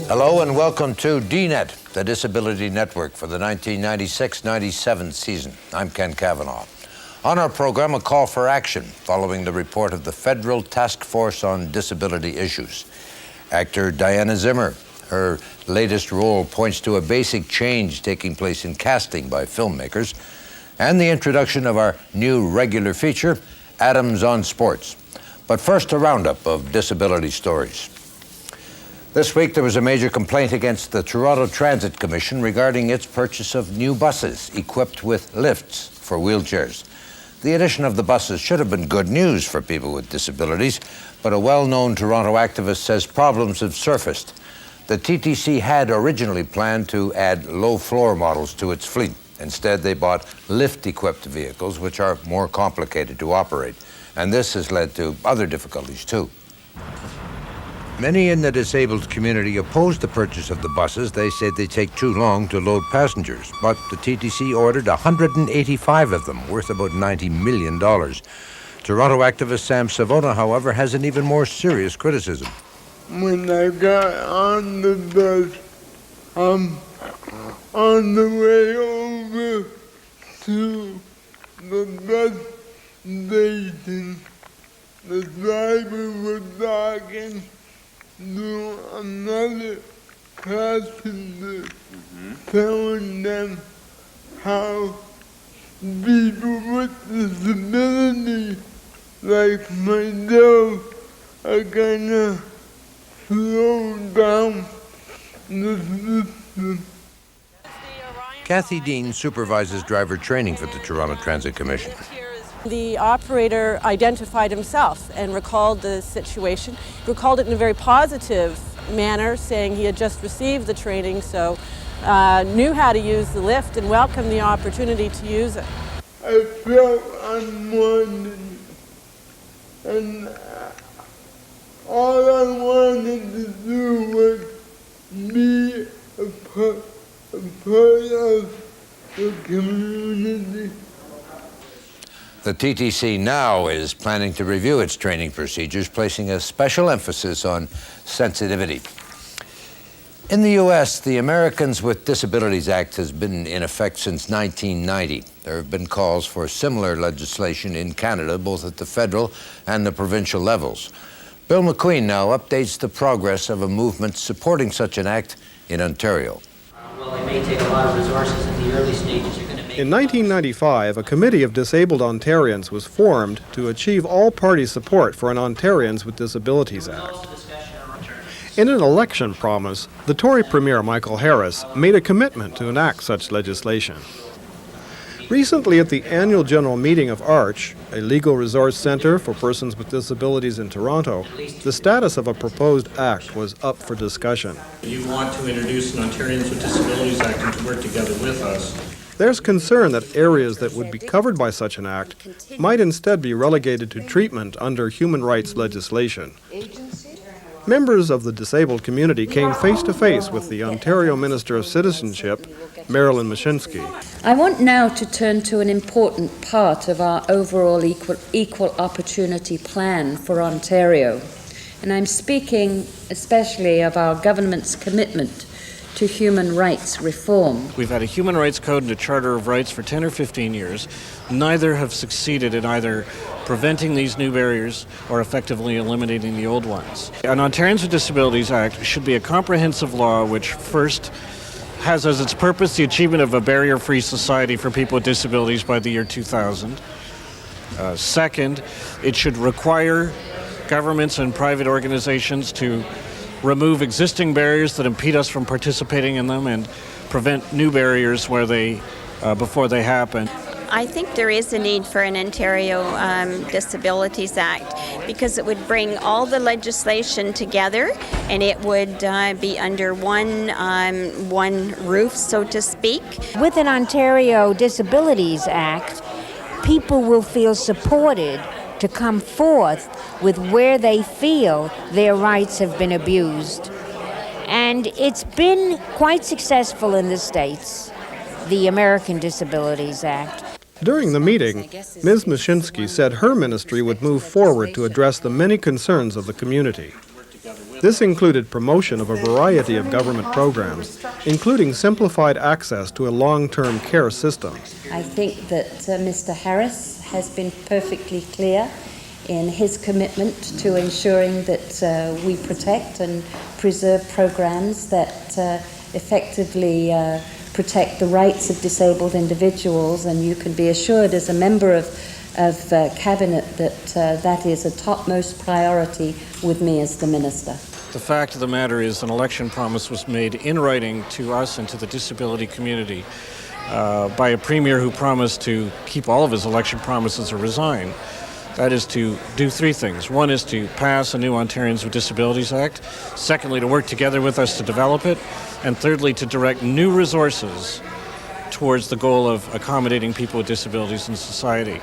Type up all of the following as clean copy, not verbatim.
Hello and welcome to DNet, the Disability Network for the 1996-97 season. I'm Ken CAVANAGH. On our program, a call for action following the report of the Federal Task Force on Disability Issues. Actor Diana Zimmer, her latest role points to a basic change taking place in casting by filmmakers, and the introduction of our new regular feature, Adams on Sports. But first, a roundup of disability stories. This week, there was a major complaint against the Toronto Transit Commission regarding its purchase of new buses equipped with lifts for wheelchairs. The addition of the buses should have been good news for people with disabilities, but a well-known Toronto activist says problems have surfaced. The TTC had originally planned to add low-floor models to its fleet. Instead, they bought lift-equipped vehicles, which are more complicated to operate. And this has led to other difficulties, too. Many in the disabled community opposed the purchase of the buses. They said they take too long to load passengers. But the TTC ordered 185 of them, worth about $90 million. Toronto activist Sam Savona, however, has an even more serious criticism. When I got on the bus, on the way over to the bus station, the driver was talking to another passenger, telling them how people with disability like myself are gonna slow down the system. Kathy Dean supervises driver training for the Toronto Transit Commission. The operator identified himself and recalled the situation, recalled it in a very positive manner, saying he had just received the training, so knew how to use the lift and welcomed the opportunity to use it. I felt unwanted, and all I wanted to do was be a part of the community. The TTC now is planning to review its training procedures, placing a special emphasis on sensitivity. In the U.S., the Americans with Disabilities Act has been in effect since 1990. There have been calls for similar legislation in Canada, both at the federal and the provincial levels. Bill McQueen now updates the progress of a movement supporting such an act in Ontario. Well, it may take a lot of resources in the early stages. In 1995, a committee of disabled Ontarians was formed to achieve all-party support for an Ontarians with Disabilities Act. In an election promise, the Tory Premier Michael Harris made a commitment to enact such legislation. Recently, at the annual general meeting of ARCH, a legal resource centre for persons with disabilities in Toronto, the status of a proposed act was up for discussion. You want to introduce an Ontarians with Disabilities Act and to work together with us. There's concern that areas that would be covered by such an act might instead be relegated to treatment under human rights legislation. Members of the disabled community came face to face with the Ontario Minister of Citizenship, MARILYN MUSHINSKI. I want now to turn to an important part of our overall equal opportunity plan for Ontario. And I'm speaking especially of our government's commitment to human rights reform. We've had a human rights code and a charter of rights for 10 or 15 years. Neither have succeeded in either preventing these new barriers or effectively eliminating the old ones. An Ontarians with Disabilities Act should be a comprehensive law which first has as its purpose the achievement of a barrier-free society for people with disabilities by the year 2000. Second, it should require governments and private organizations to remove existing barriers that impede us from participating in them and prevent new barriers where before they happen. I think there is a need for an Ontario Disabilities Act because it would bring all the legislation together and it would be under one roof, so to speak. With an Ontario Disabilities Act, people will feel supported to come forth with where they feel their rights have been abused. And it's been quite successful in the States, the American Disabilities Act. During the meeting, Ms. Mushinsky said her ministry would move forward to address the many concerns of the community. This included promotion of a variety of government programs, including simplified access to a long-term care system. I think that Mr. Harris has been perfectly clear in his commitment to ensuring that we protect and preserve programs that effectively protect the rights of disabled individuals, and you can be assured as a member of Cabinet that that is a topmost priority with me as the Minister. The fact of the matter is an election promise was made in writing to us and to the disability community by a Premier who promised to keep all of his election promises or resign. That is to do three things. One is to pass a new Ontarians with Disabilities Act. Secondly, to work together with us to develop it. And thirdly, to direct new resources towards the goal of accommodating people with disabilities in society.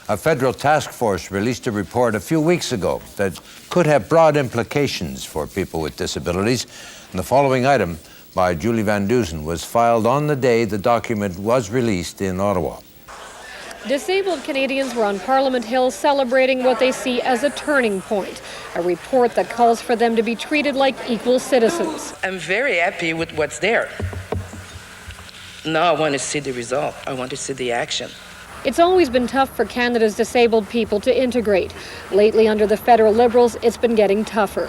A federal task force released a report a few weeks ago that could have broad implications for people with disabilities. And the following item by Julie Van Dusen was filed on the day the document was released in Ottawa. Disabled Canadians were on Parliament Hill celebrating what they see as a turning point, a report that calls for them to be treated like equal citizens. I'm very happy with what's there. Now I want to see the result. I want to see the action. It's always been tough for Canada's disabled people to integrate. Lately, under the federal Liberals, it's been getting tougher.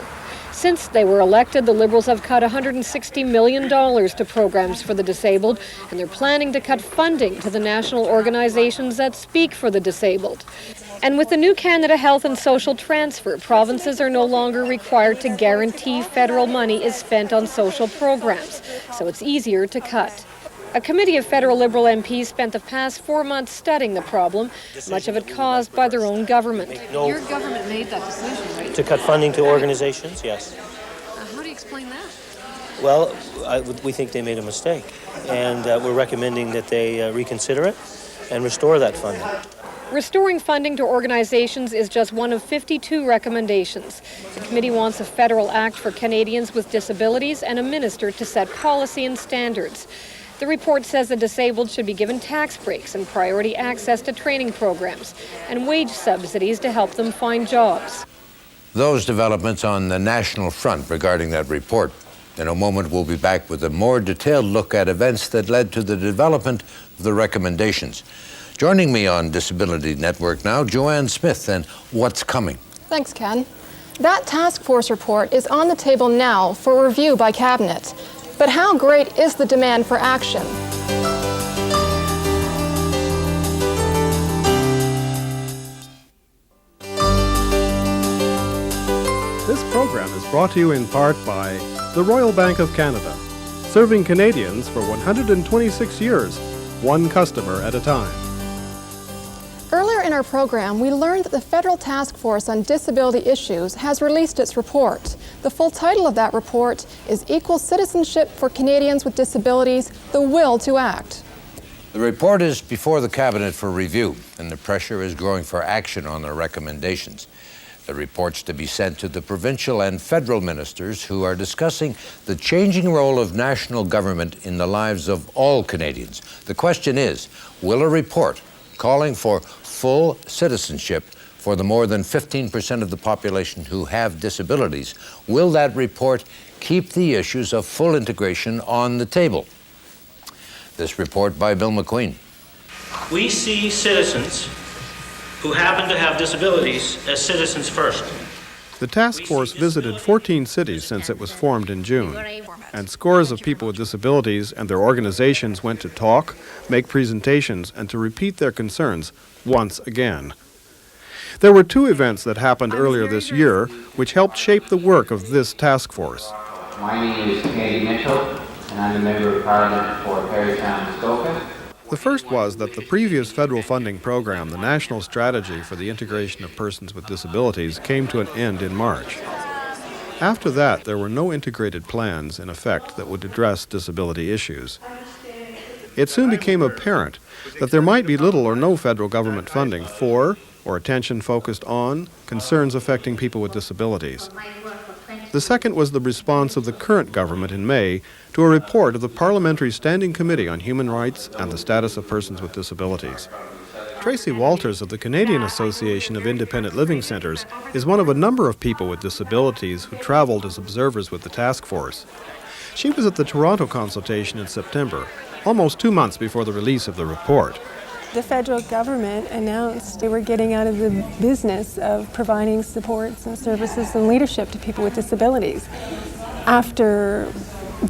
Since they were elected, the Liberals have cut $160 million to programs for the disabled, and they're planning to cut funding to the national organizations that speak for the disabled. And with the new Canada Health and Social Transfer, provinces are no longer required to guarantee federal money is spent on social programs, so it's easier to cut. A committee of federal Liberal MPs spent the past 4 months studying the problem, much of it caused by their own government. Your government made that decision, right? To cut funding to organizations, yes. How do you explain that? Well, we think they made a mistake, and we're recommending that they reconsider it and restore that funding. Restoring funding to organizations is just one of 52 recommendations. The committee wants a federal act for Canadians with disabilities and a minister to set policy and standards. The report says the disabled should be given tax breaks and priority access to training programs and wage subsidies to help them find jobs. Those developments on the national front regarding that report. In a moment, we'll be back with a more detailed look at events that led to the development of the recommendations. Joining me on Disability Network now, Joanne Smith, and what's coming? Thanks, Ken. That task force report is on the table now for review by Cabinet. But how great is the demand for action? This program is brought to you in part by the Royal Bank of Canada, serving Canadians for 126 years, one customer at a time. Earlier in our program, we learned that the Federal Task Force on Disability Issues has released its report. The full title of that report is Equal Citizenship for Canadians with Disabilities, The Will to Act. The report is before the Cabinet for review, and the pressure is growing for action on the recommendations. The report's to be sent to the provincial and federal ministers who are discussing the changing role of national government in the lives of all Canadians. The question is, will a report calling for full citizenship for the more than 15% of the population who have disabilities, will that report keep the issues of full integration on the table? This report by Bill McQueen. We see citizens who happen to have disabilities as citizens first. The task force visited 14 cities since it was formed in June, and scores of people with disabilities and their organizations went to talk, make presentations, and to repeat their concerns once again. There were two events that happened earlier this year which helped shape the work of this task force. My name is Candy Mitchell, and I'm a member of Parliament for Perrytown, Muskoka. The first was that the previous federal funding program, the National Strategy for the Integration of Persons with Disabilities, came to an end in March. After that, there were no integrated plans in effect that would address disability issues. It soon became apparent that there might be little or no federal government funding for, or attention focused on, concerns affecting people with disabilities. The second was the response of the current government in May to a report of the Parliamentary Standing Committee on Human Rights and the Status of Persons with Disabilities. Tracy Walters of the Canadian Association of Independent Living Centres is one of a number of people with disabilities who traveled as observers with the task force. She was at the Toronto consultation in September, almost 2 months before the release of the report. The federal government announced they were getting out of the business of providing supports and services and leadership to people with disabilities. After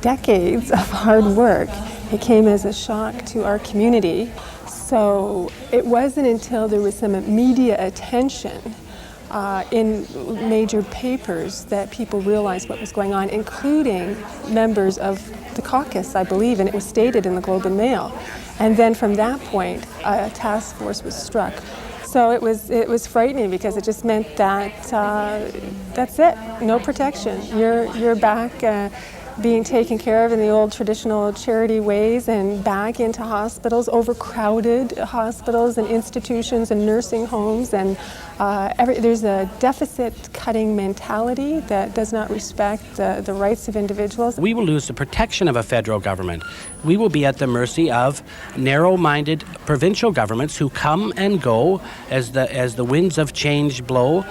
decades of hard work, it came as a shock to our community. So it wasn't until there was some media attention in major papers that people realized what was going on, including members of the caucus, I believe, and it was stated in the Globe and Mail. And then from that point, a task force was struck. So it was frightening because it just meant that that's it, no protection. You're back being taken care of in the old traditional charity ways and back into hospitals, overcrowded hospitals and institutions and nursing homes, and there's a deficit-cutting mentality that does not respect the rights of individuals. We will lose the protection of a federal government. We will be at the mercy of narrow-minded provincial governments who come and go as the winds of change blow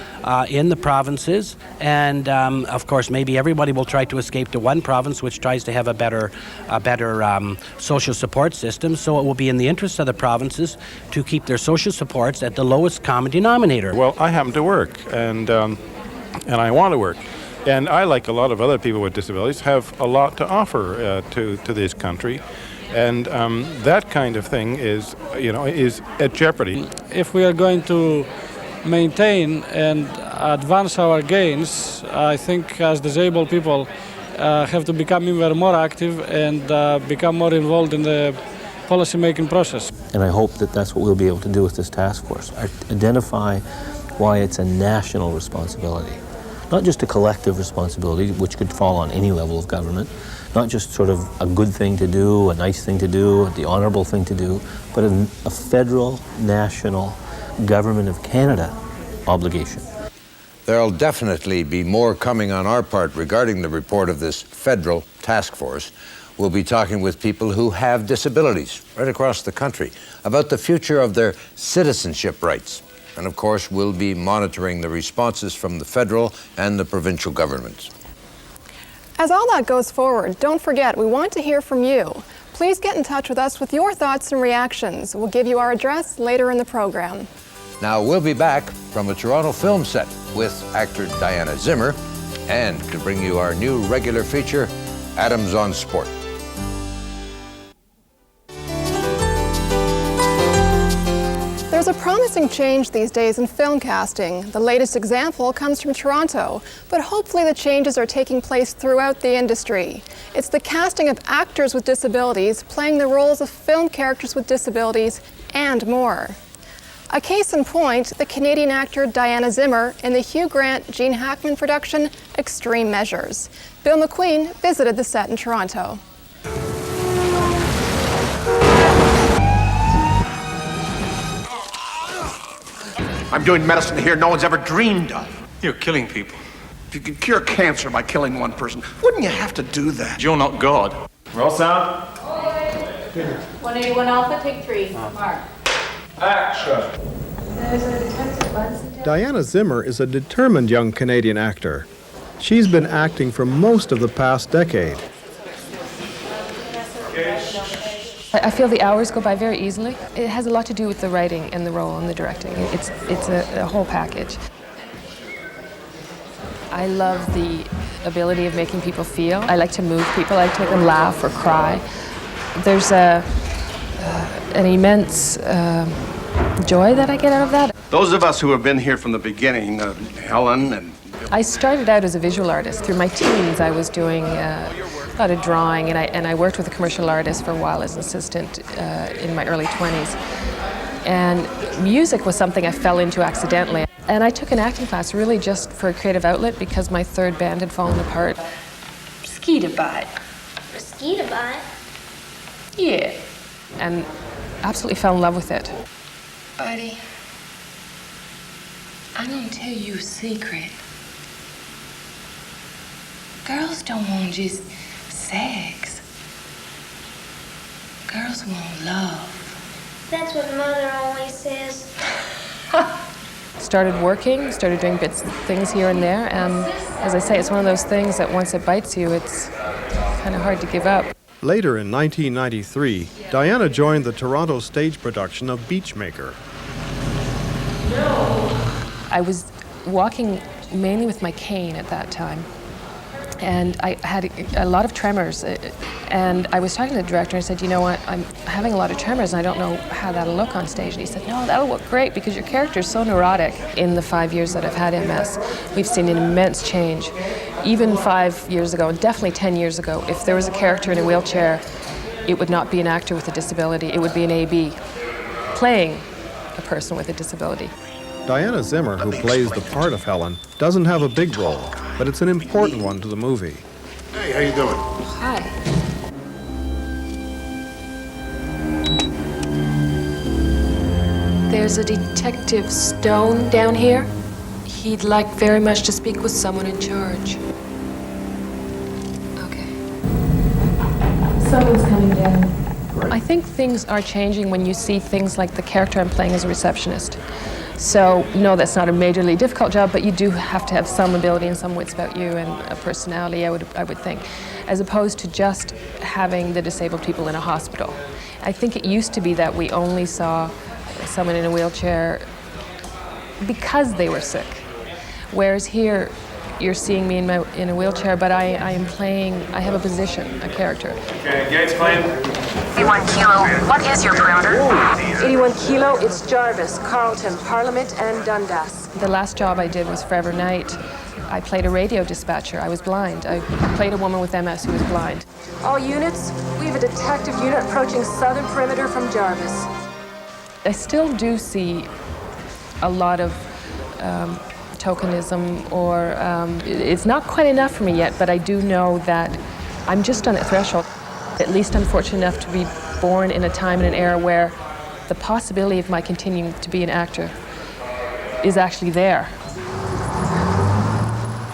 in the provinces, and of course maybe everybody will try to escape to one province which tries to have a better social support system, so it will be in the interest of the provinces to keep their social supports at the lowest common denominator. Well, I happen to work, and I want to work. And I, like a lot of other people with disabilities, have a lot to offer to this country. And that kind of thing is at jeopardy. If we are going to maintain and advance our gains, I think as disabled people have to become even more active and become more involved in the policy-making process. And I hope that that's what we'll be able to do with this task force. Identify why it's a national responsibility. Not just a collective responsibility, which could fall on any level of government, not just sort of a good thing to do, a nice thing to do, the honorable thing to do, but a federal, national, Government of Canada obligation. There'll definitely be more coming on our part regarding the report of this federal task force. We'll be talking with people who have disabilities right across the country about the future of their citizenship rights. And of course, we'll be monitoring the responses from the federal and the provincial governments. As all that goes forward, don't forget, we want to hear from you. Please get in touch with us with your thoughts and reactions. We'll give you our address later in the program. Now, we'll be back from a Toronto film set with actor Diana Zimmer, and to bring you our new regular feature, Adams on Sport. There's a promising change these days in film casting. The latest example comes from Toronto, but hopefully the changes are taking place throughout the industry. It's the casting of actors with disabilities playing the roles of film characters with disabilities and more. A case in point, the Canadian actor Diana Zimmer in the Hugh Grant, Gene Hackman production, Extreme Measures. Bill McQueen visited the set in Toronto. I'm doing medicine here no one's ever dreamed of. You're killing people. If you could cure cancer by killing one person, wouldn't you have to do that? You're not God. Roll sound. 181 Alpha, take 3. Mark. Action. Diana Zimmer is a determined young Canadian actor. She's been acting for most of the past decade. I feel the hours go by very easily. It has a lot to do with the writing and the role and the directing. It's a whole package. I love the ability of making people feel. I like to move people. I like to make them laugh or cry. There's an immense joy that I get out of that. Those of us who have been here from the beginning, Helen and... I started out as a visual artist. Through my teens, I was doing a lot of drawing, and I worked with a commercial artist for a while as an assistant in my early 20s. And music was something I fell into accidentally. And I took an acting class really just for a creative outlet because my third band had fallen apart. Mosquito bite. Mosquito bite? Yeah. And absolutely fell in love with it. Buddy, I'm gonna tell you a secret. Girls don't want just sex. Girls want love. That's what Mother always says. Started working, started doing things here and there, and as I say, it's one of those things that once it bites you, it's kind of hard to give up. Later in 1993, Diana joined the Toronto stage production of Beachmaker. I was walking mainly with my cane at that time, and I had a lot of tremors, and I was talking to the director and I said, you know what, I'm having a lot of tremors and I don't know how that'll look on stage. And he said, no, that'll look great because your character is so neurotic. In the 5 years that I've had MS, we've seen an immense change. Even 5 years ago, and definitely 10 years ago, if there was a character in a wheelchair, it would not be an actor with a disability, it would be an AB playing a person with a disability. Diana Zimmer, who plays the part of Helen, doesn't have a big role, but it's an important one to the movie. Hey, how you doing? Hi. There's a Detective Stone down here. He'd like very much to speak with someone in charge. Okay. Someone's coming down. I think things are changing when you see things like the character I'm playing as a receptionist. So, no, that's not a majorly difficult job, but you do have to have some ability and some wits about you and a personality, I would think, as opposed to just having the disabled people in a hospital. I think it used to be that we only saw someone in a wheelchair because they were sick, whereas here you're seeing me in a wheelchair, but I have a position, a character. Okay, Gates claim. 81 Kilo, what is your perimeter? 81 Kilo, it's Jarvis, Carlton, Parliament, and Dundas. The last job I did was Forever Night. I played a radio dispatcher. I was blind. I played a woman with MS who was blind. All units, we have a detective unit approaching southern perimeter from Jarvis. I still do see a lot of tokenism, or it's not quite enough for me yet, but I do know that I'm just on that threshold. At least I'm fortunate enough to be born in a time and an era where the possibility of my continuing to be an actor is actually there.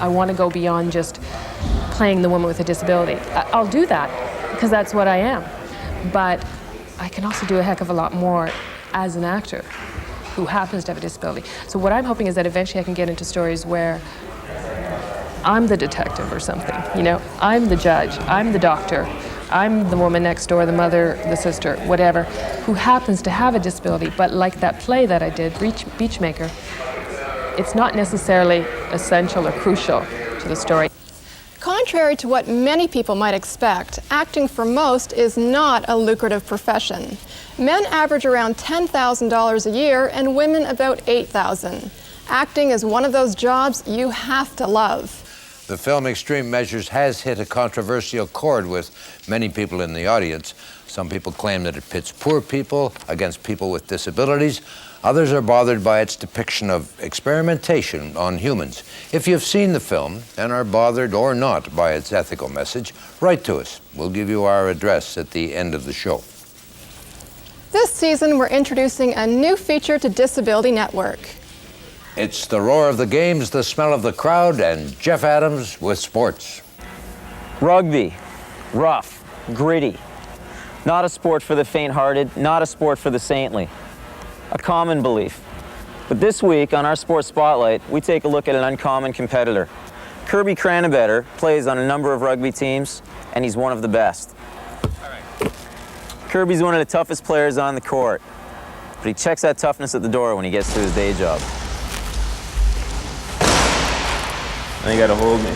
I want to go beyond just playing the woman with a disability. I'll do that because that's what I am, but I can also do a heck of a lot more as an actor who happens to have a disability. So what I'm hoping is that eventually I can get into stories where I'm the detective or something, you know? I'm the judge, I'm the doctor, I'm the woman next door, the mother, the sister, whatever, who happens to have a disability, but like that play that I did, Beachmaker, it's not necessarily essential or crucial to the story. Contrary to what many people might expect, acting for most is not a lucrative profession. Men average around $10,000 a year and women about $8,000. Acting is one of those jobs you have to love. The film Extreme Measures has hit a controversial chord with many people in the audience. Some people claim that it pits poor people against people with disabilities. Others are bothered by its depiction of experimentation on humans. If you've seen the film and are bothered or not by its ethical message, write to us. We'll give you our address at the end of the show. This season, we're introducing a new feature to Disability Network. It's the roar of the games, the smell of the crowd, and Jeff Adams with sports. Rugby, rough, gritty. Not a sport for the faint-hearted, not a sport for the saintly. A common belief. But this week on our Sports Spotlight, we take a look at an uncommon competitor. Kirby Cranbetter plays on a number of rugby teams, and he's one of the best. Kirby's one of the toughest players on the court, but he checks that toughness at the door when he gets to his day job. Now you gotta hold me.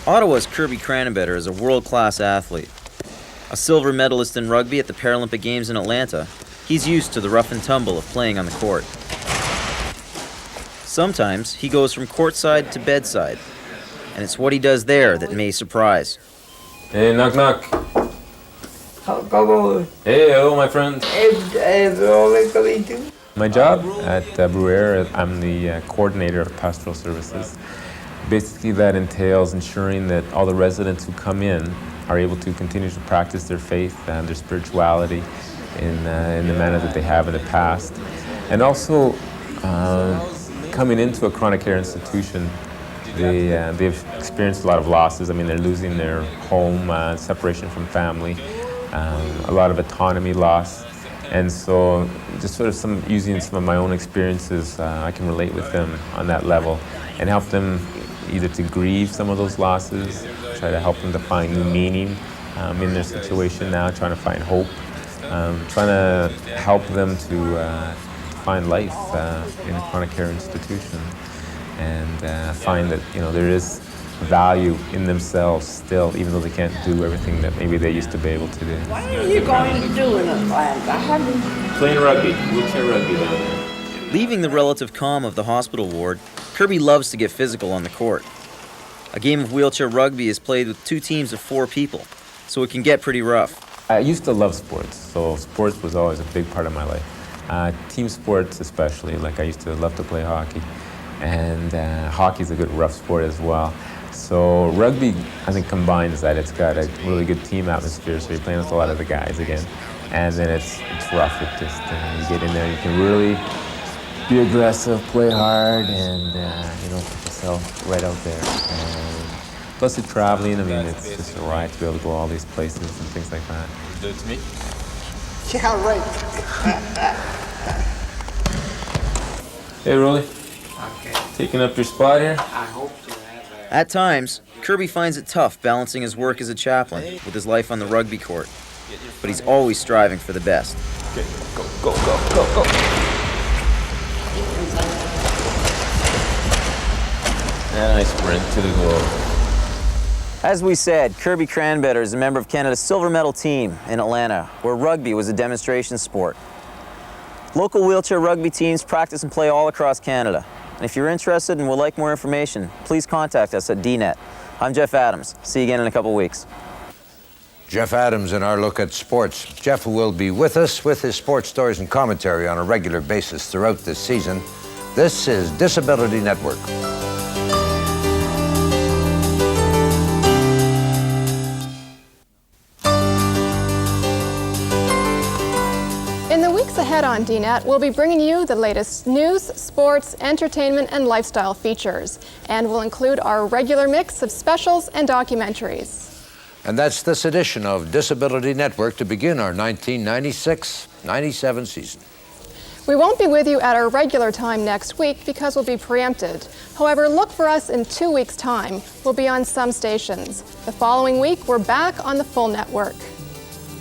Ottawa's Kirby Cranbetter is a world-class athlete. A silver medalist in rugby at the Paralympic Games in Atlanta, he's used to the rough and tumble of playing on the court. Sometimes he goes from courtside to bedside, and it's what he does there that may surprise. Hey, knock knock. Hey, hello, my friend. My job at Bruyere, I'm the coordinator of pastoral services. Basically, that entails ensuring that all the residents who come in are able to continue to practice their faith and their spirituality in the manner that they have in the past. And also, coming into a chronic care institution, they've experienced a lot of losses. I mean, they're losing their home, separation from family, a lot of autonomy loss. And so just sort of using some of my own experiences, I can relate with them on that level and help them either to grieve some of those losses, try to help them to find new meaning in their situation now, trying to find hope, trying to help them to find life in a chronic care institution, and find that there is value in themselves still, even though they can't do everything that maybe they used to be able to do. What are you going to do in Atlanta? Playing rugby, wheelchair rugby down there. Leaving the relative calm of the hospital ward, Kirby loves to get physical on the court. A game of wheelchair rugby is played with 2 teams of 4 people, so it can get pretty rough. I used to love sports, so sports was always a big part of my life. Team sports especially, like I used to love to play hockey, and hockey's a good rough sport as well. So rugby, I think, combines that. It's got a really good team atmosphere, so you're playing with a lot of the guys again. And then it's rough. It just, you get in there, you can really be aggressive, play hard, and put yourself right out there. And plus the traveling, I mean, it's just a riot to be able to go all these places and things like that. Do it to me? Yeah, right. Hey, Rolly. Okay. Taking up your spot here? I hope so. At times, Kirby finds it tough balancing his work as a chaplain with his life on the rugby court, but he's always striving for the best. Okay, go. And I sprint to the goal. As we said, Kirby Cranbetter is a member of Canada's silver medal team in Atlanta, where rugby was a demonstration sport. Local wheelchair rugby teams practice and play all across Canada. And if you're interested and would like more information, please contact us at DNET. I'm Jeff Adams. See you again in a couple weeks. Jeff Adams in our look at sports. Jeff will be with us with his sports stories and commentary on a regular basis throughout this season. This is Disability Network. In the weeks ahead on DNET, we'll be bringing you the latest news, sports, entertainment, and lifestyle features. And we'll include our regular mix of specials and documentaries. And that's this edition of Disability Network to begin our 1996-97 season. We won't be with you at our regular time next week because we'll be preempted. However, look for us in 2 weeks' time. We'll be on some stations. The following week, we're back on the full network.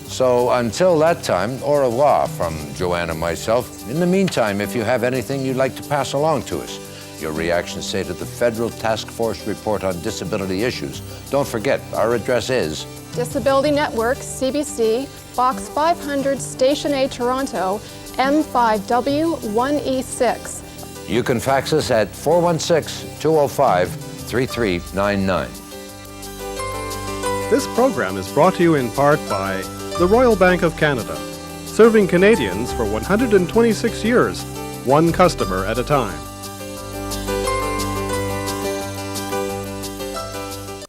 So until that time, au revoir from Joanne and myself. In the meantime, if you have anything you'd like to pass along to us, your reactions say to the Federal Task Force Report on Disability Issues. Don't forget, our address is Disability Network, CBC, Box 500, Station A, Toronto, M5W1E6. You can fax us at 416-205-3399. This program is brought to you in part by the Royal Bank of Canada, serving Canadians for 126 years, one customer at a time.